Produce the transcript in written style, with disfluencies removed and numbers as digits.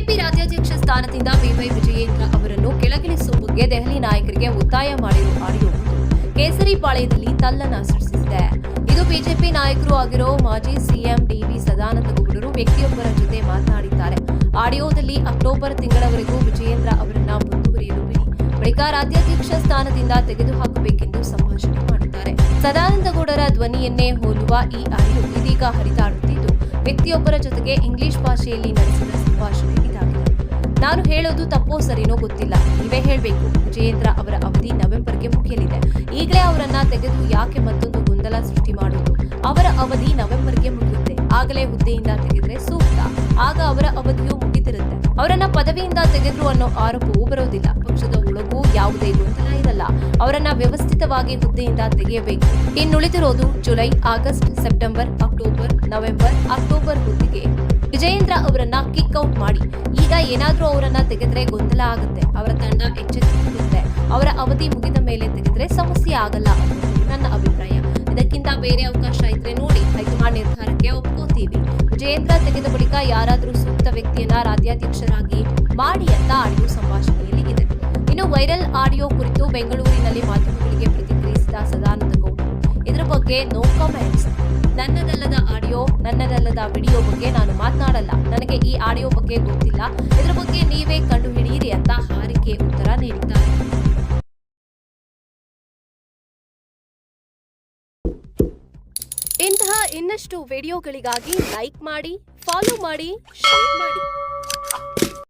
BJP ರಾಜ್ಯಾಧ್ಯಕ್ಷ ಸ್ಥಾನದಿಂದ B Y Vijayendra ಅವರನ್ನು ಕೆಳಗಿಳಿಸುವ ಬಗ್ಗೆ ದೆಹಲಿ ನಾಯಕರಿಗೆ ಒತ್ತಾಯ ಮಾಡಿರುವ ಆಡಿಯೋ ಕೇಸರಿಪಾಳ್ಯದಲ್ಲಿ ತಲ್ಲಣ ಸೃಷ್ಟಿಸಿದೆ. ಇದು ಬಿಜೆಪಿ ನಾಯಕರು ಆಗಿರೋ ಮಾಜಿ ಸಿಎಂ ಡಿವಿ ಸದಾನಂದ ಗೌಡರು ವ್ಯಕ್ತಿಯೊಬ್ಬರ ಜೊತೆ ಮಾತನಾಡಿದ್ದಾರೆ. ಆಡಿಯೋದಲ್ಲಿ ಅಕ್ಟೋಬರ್ ತಿಂಗಳವರೆಗೂ ವಿಜಯೇಂದ್ರ ಅವರನ್ನ ಮುಂದುವರಿಯಲು ಬಿಡಿ, ಬಳಿಕ ರಾಜ್ಯಾಧ್ಯಕ್ಷ ಸ್ಥಾನದಿಂದ ತೆಗೆದುಹಾಕಬೇಕೆಂದು ಸಂಭಾಷಣೆ ಮಾಡಿದ್ದಾರೆ. ಸದಾನಂದ ಗೌಡರ ಧ್ವನಿಯನ್ನೇ ಹೋಲುವ ಈ ಆಡಿಯೋ ಇದೀಗ ಹರಿದಾಡುತ್ತಿದ್ದು, ವ್ಯಕ್ತಿಯೊಬ್ಬರ ಜೊತೆಗೆ ಇಂಗ್ಲಿಷ್ ಭಾಷೆಯಲ್ಲಿ ನಡೆಸಿದ ಸಂಭಾಷಣೆ ಇದಾಗಿದೆ. ನಾನು ಹೇಳೋದು ತಪ್ಪೋ ಸರಿನೋ ಗೊತ್ತಿಲ್ಲ, ನೀವೇ ಹೇಳಬೇಕು. ವಿಜಯೇಂದ್ರ ಅವರ ಅವಧಿ ನವೆಂಬರ್ಗೆ ಮುಗಿಯಲಿದೆ. ಈಗಲೇ ಅವರನ್ನ ತೆಗೆದು ಯಾಕೆ ಮತ್ತೊಂದು ಗೊಂದಲ ಸೃಷ್ಟಿ ಮಾಡುವುದು? ಅವರ ಅವಧಿ ನವೆಂಬರ್ಗೆ ಮುಗಿಯುತ್ತೆ. ಆಗಲೇ ಹುದ್ದೆಯಿಂದ ತೆಗೆದ್ರೆ ಸೂಕ್ತ. ಆಗ ಅವರ ಅವಧಿಯು ಮುಗಿದಿರುತ್ತೆ. ಅವರನ್ನ ಪದವಿಯಿಂದ ತೆಗೆದ್ರು ಅನ್ನೋ ಆರೋಪವೂ ಬರೋದಿಲ್ಲ. ಪಕ್ಷದ ಒಳಗೂ ಯಾವುದೇ ಗೊಂದಲ ಇರಲ್ಲ. ಅವರನ್ನ ವ್ಯವಸ್ಥಿತವಾಗಿ ಹುದ್ದೆಯಿಂದ ತೆಗೆಯಬೇಕು. ಇನ್ನುಳಿದಿರೋದು July, August, September, October, November, October ಹುದ್ದೆಗೆ ವಿಜಯೇಂದ್ರ ಅವರನ್ನ ಕಿಕ್ ಔಟ್ ಮಾಡಿ. ಈಗ ಏನಾದ್ರೂ ಅವರನ್ನ ತೆಗೆದ್ರೆ ಗೊಂದಲ ಆಗುತ್ತೆ. ಅವರ ತಂಡ ಎಚ್ಚೆತ್ತುಕೊಳ್ಳುತ್ತೆ. ಅವರ ಅವಧಿ ಮುಗಿದ ಮೇಲೆ ತೆಗೆದ್ರೆ ಸಮಸ್ಯೆ ಆಗಲ್ಲ ಅನ್ನೋದು ನನ್ನ ಅಭಿಪ್ರಾಯ. ಇದಕ್ಕಿಂತ ಬೇರೆ ಅವಕಾಶ ಇದ್ರೆ ನೋಡಿ, ಹೈಕಮಾಂಡ್ ನಿರ್ಧಾರಕ್ಕೆ ಒಪ್ಕೋತೀವಿ. ವಿಜಯೇಂದ್ರ ತೆಗೆದ ಬಳಿಕ ಯಾರಾದ್ರೂ ಸೂಕ್ತ ವ್ಯಕ್ತಿಯನ್ನ ರಾಜ್ಯಾಧ್ಯಕ್ಷರಾಗಿ ಮಾಡಿ ಅಂತ ಆಡಿಯೋ ಸಂಭಾಷಣೆಯಲ್ಲಿ ಇದೆ. ಇನ್ನು ವೈರಲ್ ಆಡಿಯೋ ಕುರಿತು ಬೆಂಗಳೂರಿನಲ್ಲಿ ಮಾಧ್ಯಮಗಳಿಗೆ ಪ್ರತಿಕ್ರಿಯಿಸಿದ ಸದಾನಂದ ಗೌಡರು, ಇದರ ಬಗ್ಗೆ ನೋ ಕಾಮೆಂಟ್ಸ್. ನನ್ನದಲ್ಲದ ಆಡಿಯೋ, ನನ್ನದಲ್ಲದ ವಿಡಿಯೋ ಬಗ್ಗೆ ನಾನು ಮಾತನಾಡಲ್ಲ. ನನಗೆ ಈ ಆಡಿಯೋ ಬಗ್ಗೆ ಗೊತ್ತಿಲ್ಲ. ಇದರ ಬಗ್ಗೆ ನೀವೇ ಕಂಡುಹಿಡಿಯಿರಿ ಅಂತ ಹಾರಿಕೆ ಉತ್ತರ ನೀಡಿದ್ದಾರೆ. ಇಂತಹ ಇನ್ನಷ್ಟು ವಿಡಿಯೋಗಳಿಗಾಗಿ ಲೈಕ್ ಮಾಡಿ, ಫಾಲೋ ಮಾಡಿ, ಶೇರ್ ಮಾಡಿ.